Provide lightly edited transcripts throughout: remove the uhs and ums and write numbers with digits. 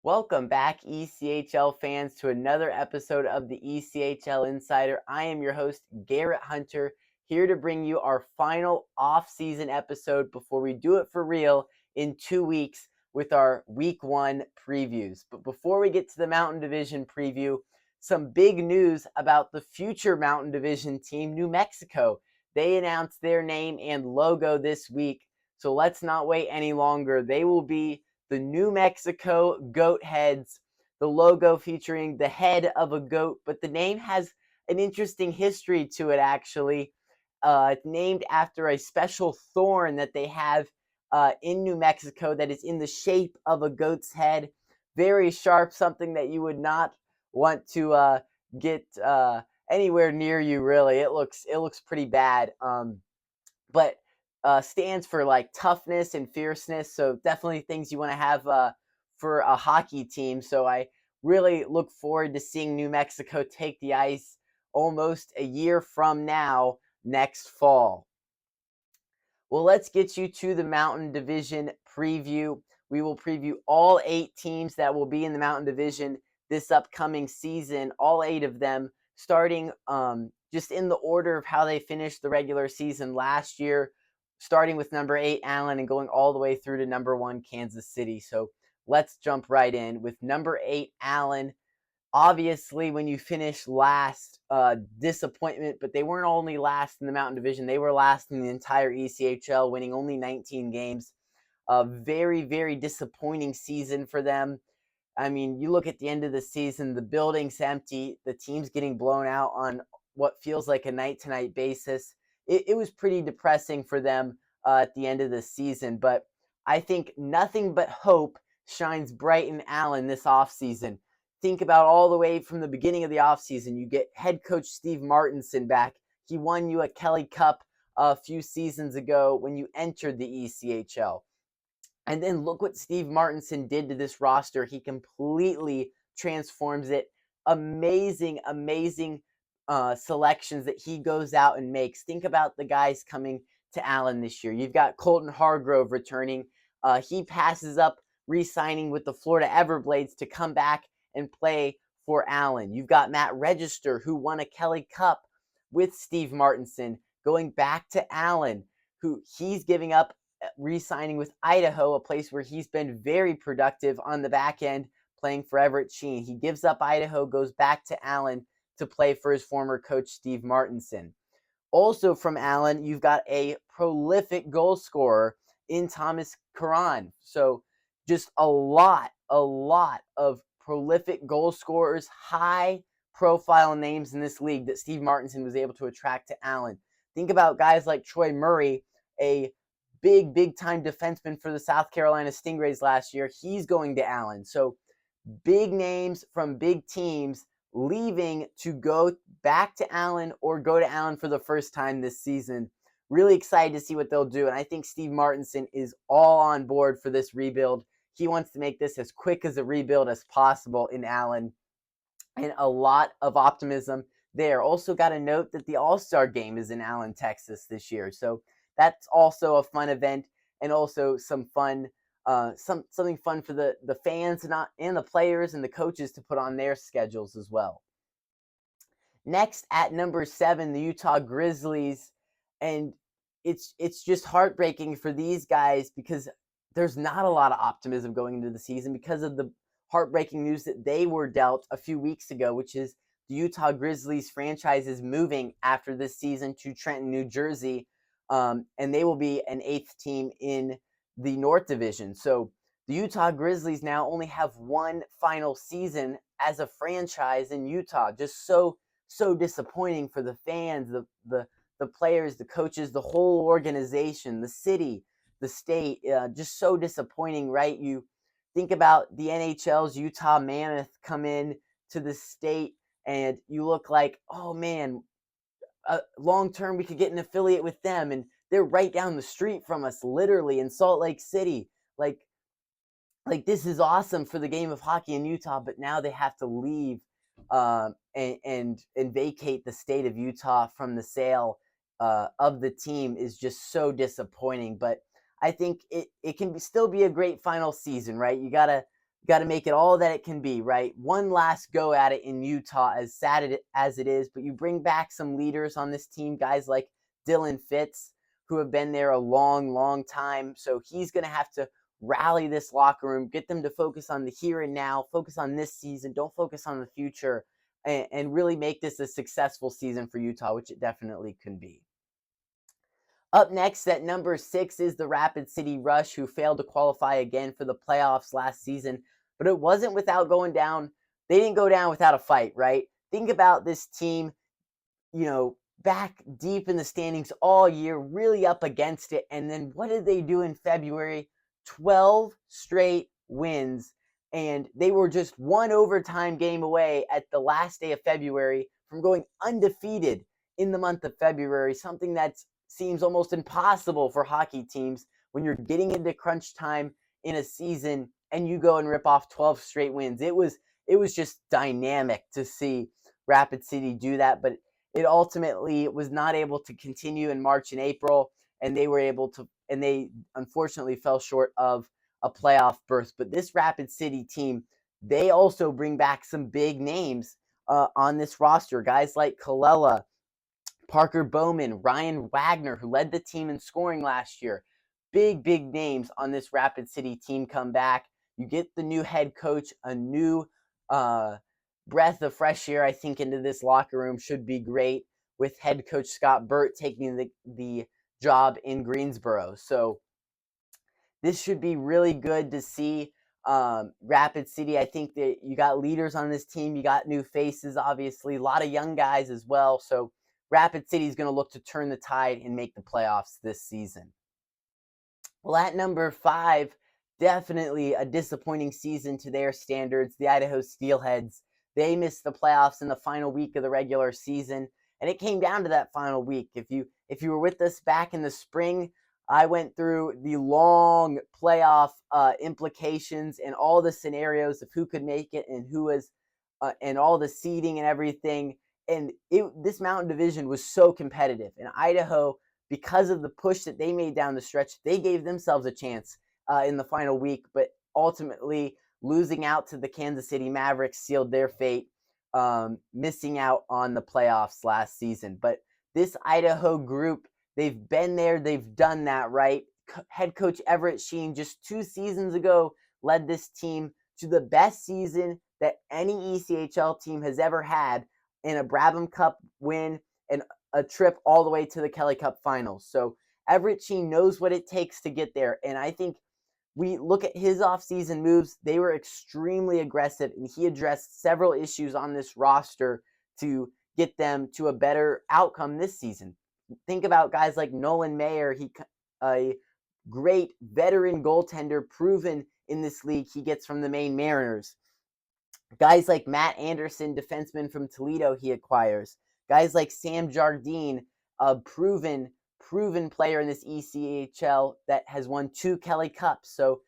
Welcome back, ECHL fans, to another episode of the ECHL Insider. I am your host, Garrett Hunter, here to bring you our final off-season episode before we do it for real in 2 weeks with our Week 1 previews. But before we get to the Mountain Division preview, some big news about the future Mountain Division team, New Mexico. They announced their name and logo this week, so let's not wait any longer. They will be the New Mexico Goat Heads, the logo featuring the head of a goat, but the name has an interesting history to it, actually. It's named after a special thorn that they have in New Mexico that is in the shape of a goat's head. Very sharp, something that you would not want to get anywhere near you, really. It looks pretty bad. But stands for like toughness and fierceness. So definitely things you want to have for a hockey team. So I really look forward to seeing New Mexico take the ice almost a year from now next fall. Well, let's get you to the Mountain Division preview. We will preview all 8 teams that will be in the Mountain Division this upcoming season, all 8 of them, starting just in the order of how they finished the regular season last year, starting with number 8, Allen, and going all the way through to number 1, Kansas City. So let's jump right in with number 8, Allen. Obviously, when you finish last, disappointment, but they weren't only last in the Mountain Division, they were last in the entire ECHL, winning only 19 games. A very, very disappointing season for them. I mean, you look at the end of the season, the building's empty, the team's getting blown out on what feels like a night-to-night basis. It was pretty depressing for them at the end of the season, but I think nothing but hope shines bright in Allen this offseason. Think about all the way from the beginning of the offseason. You get head coach Steve Martinson back. He won you a Kelly Cup a few seasons ago when you entered the ECHL. And then look what Steve Martinson did to this roster. He completely transforms it. Amazing, amazing selections that he goes out and makes. Think about the guys coming to Allen this year. You've got Colton Hargrove returning. He passes up re-signing with the Florida Everblades to come back and play for Allen. You've got Matt Register, who won a Kelly Cup with Steve Martinson, going back to Allen, who he's giving up re-signing with Idaho, a place where he's been very productive on the back end, playing for Everett Sheen. He gives up Idaho, goes back to Allen to play for his former coach, Steve Martinson. Also from Allen, you've got a prolific goal scorer in Thomas Caron. So just a lot of prolific goal scorers, high profile names in this league that Steve Martinson was able to attract to Allen. Think about guys like Troy Murray, a big time defenseman for the South Carolina Stingrays last year. He's going to Allen. So big names from big teams leaving to go back to Allen or go to Allen for the first time this season. Really excited to see what they'll do. And I think Steve Martinson is all on board for this rebuild. He wants to make this as quick as a rebuild as possible in Allen. And a lot of optimism there. Also got to note that the All-Star game is in Allen, Texas this year. So that's also a fun event, and also some fun, something fun for the fans and the players and the coaches to put on their schedules as well. Next at number 7, the Utah Grizzlies, and it's just heartbreaking for these guys because there's not a lot of optimism going into the season because of the heartbreaking news that they were dealt a few weeks ago, which is the Utah Grizzlies franchise is moving after this season to Trenton, New Jersey. And they will be an 8th team in the North Division. So the Utah Grizzlies now only have one final season as a franchise in Utah. Just so disappointing for the fans, the players, the coaches, the whole organization, the city, the state. Just so disappointing, right? You think about the NHL's Utah Mammoth come in to the state, and you look like, oh man, long term we could get an affiliate with them, and they're right down the street from us, literally in Salt Lake City. Like this is awesome for the game of hockey in Utah, but now they have to leave and vacate the state of Utah from the sale of the team is just so disappointing. But I think it can still be a great final season, right? You gotta got to make it all that it can be, right? One last go at it in Utah, as sad as it is, but you bring back some leaders on this team, guys like Dylan Fitz, who have been there a long time. So he's going to have to rally this locker room, get them to focus on the here and now, focus on this season, don't focus on the future, and really make this a successful season for Utah, which it definitely can be. Up next at number 6 is the Rapid City Rush, who failed to qualify again for the playoffs last season. But it wasn't without going down. They didn't go down without a fight, right? Think about this team, back deep in the standings all year, really up against it. And then what did they do in February? 12 straight wins. And they were just one overtime game away at the last day of February from going undefeated in the month of February, something that seems almost impossible for hockey teams when you're getting into crunch time in a season and you go and rip off 12 straight wins. It was just dynamic to see Rapid City do that, but it ultimately was not able to continue in March and April, and they unfortunately fell short of a playoff berth. But this Rapid City team, they also bring back some big names on this roster, guys like Kalela, Parker Bowman, Ryan Wagner, who led the team in scoring last year. Big names on this Rapid City team come back. You get the new head coach, a new breath of fresh air, I think, into this locker room should be great, with head coach Scott Burt taking the job in Greensboro. So this should be really good to see. Rapid City, I think that you got leaders on this team. You got new faces, obviously, a lot of young guys as well. So Rapid City is going to look to turn the tide and make the playoffs this season. Well, at number 5, definitely a disappointing season to their standards. The Idaho Steelheads, they missed the playoffs in the final week of the regular season, and it came down to that final week. If you were with us back in the spring, I went through the long playoff implications and all the scenarios of who could make it and who was, and all the seeding and everything. And this Mountain Division was so competitive. And Idaho, because of the push that they made down the stretch, they gave themselves a chance in the final week. But ultimately, losing out to the Kansas City Mavericks sealed their fate, missing out on the playoffs last season. But this Idaho group, they've been there, they've done that, right? Head coach Everett Sheen just 2 seasons ago led this team to the best season that any ECHL team has ever had, in a Brabham Cup win and a trip all the way to the Kelly Cup finals. So Everett Sheen knows what it takes to get there. And I think we look at his offseason moves, they were extremely aggressive, and he addressed several issues on this roster to get them to a better outcome this season. Think about guys like Nolan Mayer, a great veteran goaltender, proven in this league. He gets from the Maine Mariners. Guys like Matt Anderson, defenseman from Toledo, he acquires. Guys like Sam Jardine, a proven player in this ECHL that has won 2 Kelly Cups. So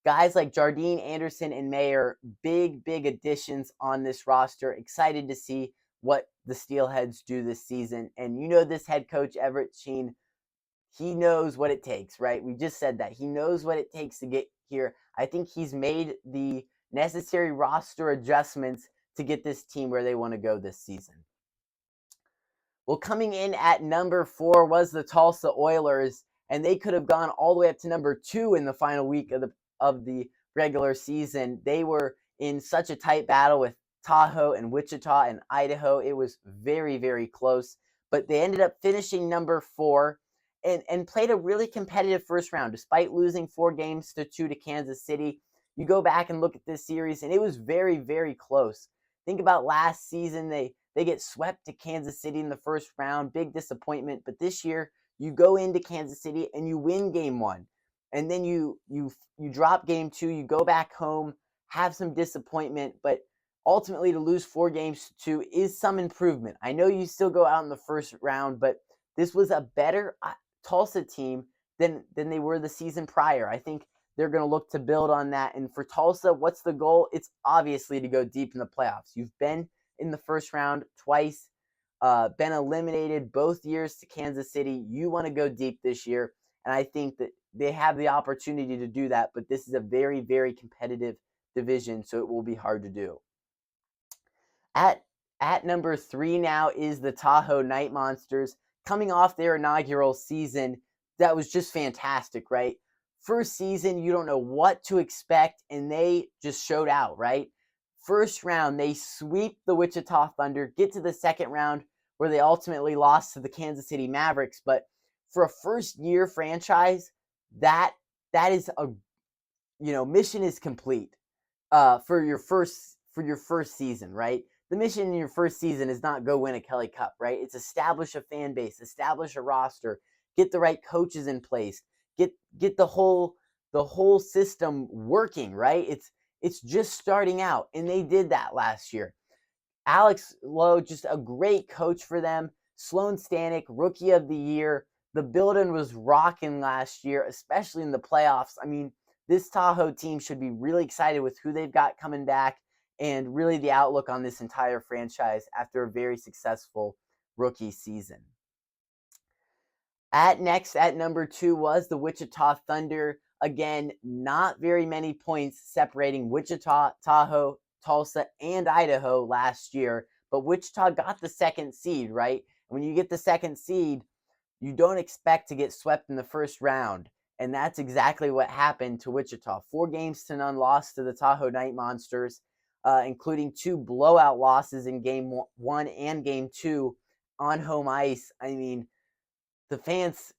guys like Jardine, Anderson, and Mayer, big additions on this roster. Excited to see what the Steelheads do this season. And this head coach, Everett Sheen, he knows what it takes, right? We just said that. He knows what it takes to get here. I think he's made the necessary roster adjustments to get this team where they want to go this season. Well, coming in at number 4 was the Tulsa Oilers, and they could have gone all the way up to number 2 in the final week of the regular season. They were in such a tight battle with Tahoe and Wichita and Idaho. It was very close, but they ended up finishing number 4 and played a really competitive first round, despite losing 4-2 to Kansas City. You go back and look at this series, and it was very close. Think about last season. They get swept to Kansas City in the first round. Big disappointment. But this year, you go into Kansas City and you win game 1. And then you drop game 2. You go back home, have some disappointment. But ultimately, to lose 4-2 is some improvement. I know you still go out in the first round, but this was a better Tulsa team than they were the season prior. I think they're going to look to build on that. And for Tulsa, what's the goal? It's obviously to go deep in the playoffs. You've been in the first round twice, been eliminated both years to Kansas City. You want to go deep this year, and I think that they have the opportunity to do that, but this is a very competitive division, so it will be hard to do. At number 3 now is the Tahoe Night Monsters, coming off their inaugural season. That was just fantastic, right? First season, you don't know what to expect, and they just showed out, right? First round, they sweep the Wichita Thunder, get to the second round, where they ultimately lost to the Kansas City Mavericks. But for a first-year franchise, that is a mission is complete. For your first season, right? The mission in your first season is not go win a Kelly Cup, right? It's establish a fan base, establish a roster, get the right coaches in place, get the whole system working, right? It's just starting out, and they did that last year. Alex Lowe, just a great coach for them. Sloan Stanek, Rookie of the Year. The building was rocking last year, especially in the playoffs. I mean, this Tahoe team should be really excited with who they've got coming back and really the outlook on this entire franchise after a very successful rookie season. At number 2 was the Wichita Thunder. Again, not very many points separating Wichita, Tahoe, Tulsa, and Idaho last year, but Wichita got the second seed, right? When you get the second seed, you don't expect to get swept in the first round, and that's exactly what happened to Wichita. 4-0 loss to the Tahoe Night Monsters, including 2 blowout losses in Game 1 and Game 2 on home ice. I mean, the fans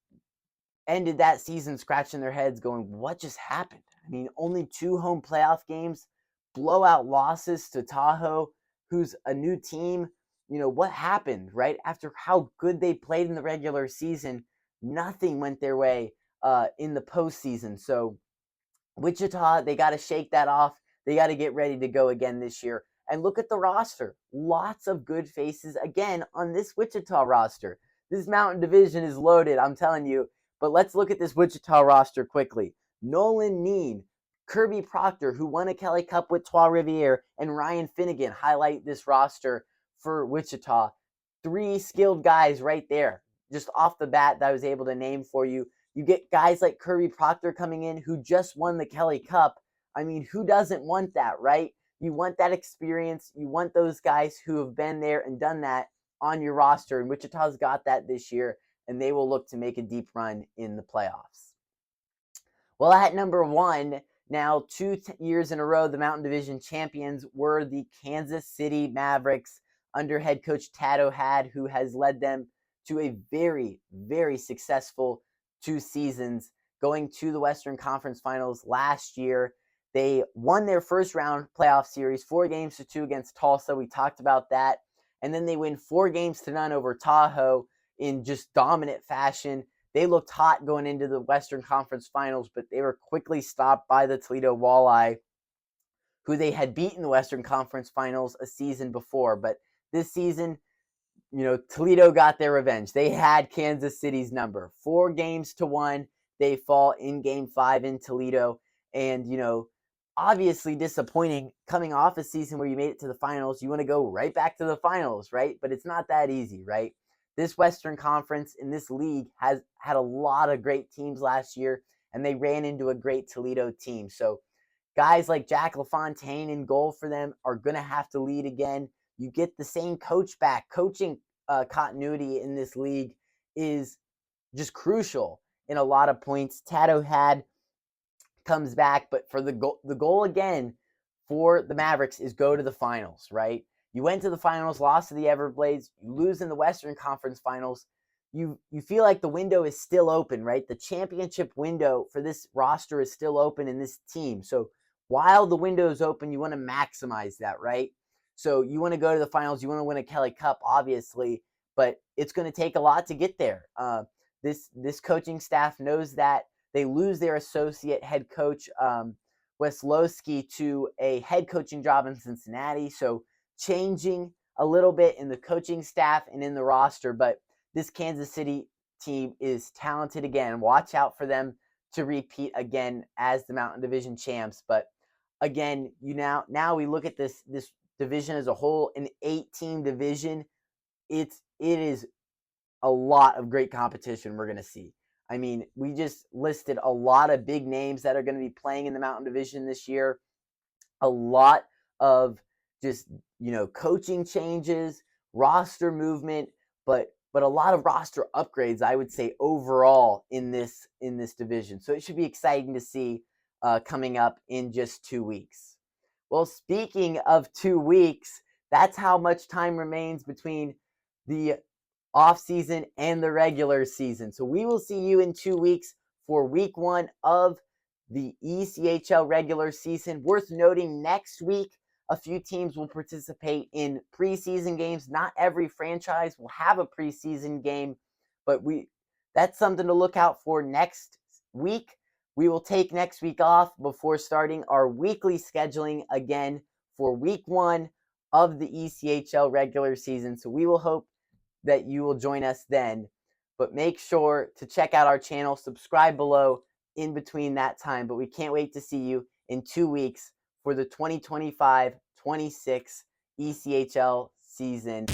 ended that season scratching their heads going, what just happened? I mean, only 2 home playoff games, blowout losses to Tahoe, who's a new team. What happened, right? After how good they played in the regular season, nothing went their way in the postseason. So Wichita, they got to shake that off. They got to get ready to go again this year. And look at the roster. Lots of good faces again on this Wichita roster. This Mountain Division is loaded, I'm telling you. But let's look at this Wichita roster quickly. Nolan Neen, Kirby Proctor, who won a Kelly Cup with Trois Rivières, and Ryan Finnegan highlight this roster for Wichita. 3 skilled guys right there, just off the bat, that I was able to name for you. You get guys like Kirby Proctor coming in who just won the Kelly Cup. I mean, who doesn't want that, right? You want that experience. You want those guys who have been there and done that on your roster, and Wichita's got that this year, and they will look to make a deep run in the playoffs. Well, at number 1, now 2 years in a row, the Mountain Division champions were the Kansas City Mavericks under head coach Tad O'Had, who has led them to a very, very successful 2 seasons, going to the Western Conference Finals last year. They won their first round playoff series 4-2 against Tulsa. We talked about that. And then they win 4-0 over Tahoe in just dominant fashion. They looked hot going into the Western Conference Finals, but they were quickly stopped by the Toledo Walleye, who they had beaten the Western Conference Finals a season before. But this season, Toledo got their revenge. They had Kansas City's number. 4-1. They fall in Game 5 in Toledo. And, obviously disappointing coming off a season where you made it to the finals. You want to go right back to the finals, right? But it's not that easy, right? This Western Conference in this league has had a lot of great teams last year, and they ran into a great Toledo team. So guys like Jack LaFontaine in goal for them are going to have to lead again. You get the same coach back. Coaching continuity in this league is just crucial in a lot of points. Tad O'Had comes back, but for the goal again for the Mavericks is go to the finals, right? You went to the finals, lost to the Everblades, you lose in the Western Conference Finals. You feel like the window is still open, right? The championship window for this roster is still open in this team. So while the window is open, you want to maximize that, right? So you want to go to the finals, you want to win a Kelly Cup, obviously, but it's going to take a lot to get there. This coaching staff knows that. They lose their associate head coach, Weslowski, to a head coaching job in Cincinnati. So changing a little bit in the coaching staff and in the roster. But this Kansas City team is talented again. Watch out for them to repeat again as the Mountain Division champs. But again, now we look at this division as a whole, an 8-team division. It is a lot of great competition we're going to see. I mean, we just listed a lot of big names that are going to be playing in the Mountain Division this year. a lot of just, coaching changes, roster movement, but a lot of roster upgrades, I would say, overall in this division. So it should be exciting to see coming up in just 2 weeks. Well, speaking of 2 weeks, that's how much time remains between the off season and the regular season. So we will see you in 2 weeks for week 1 of the ECHL regular season. Worth noting, next week, a few teams will participate in preseason games. Not every franchise will have a preseason game, but that's something to look out for next week. We will take next week off before starting our weekly scheduling again for week 1 of the ECHL regular season. So we will hope that you will join us then. But make sure to check out our channel, subscribe below in between that time. But we can't wait to see you in 2 weeks for the 2025-26 ECHL season.